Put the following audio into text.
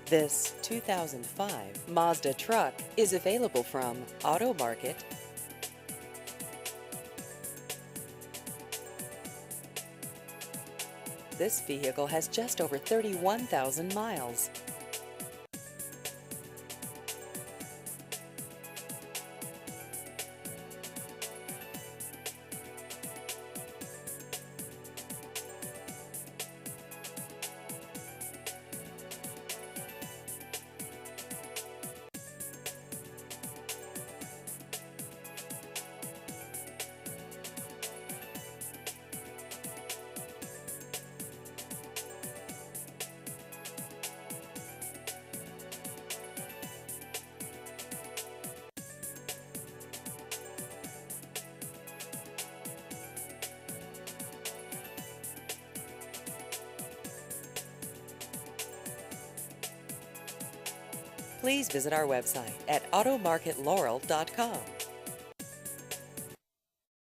This 2005 Mazda truck is available from Auto Market. This vehicle has just over 31,000 miles. Please visit our website at automarketlaurel.com.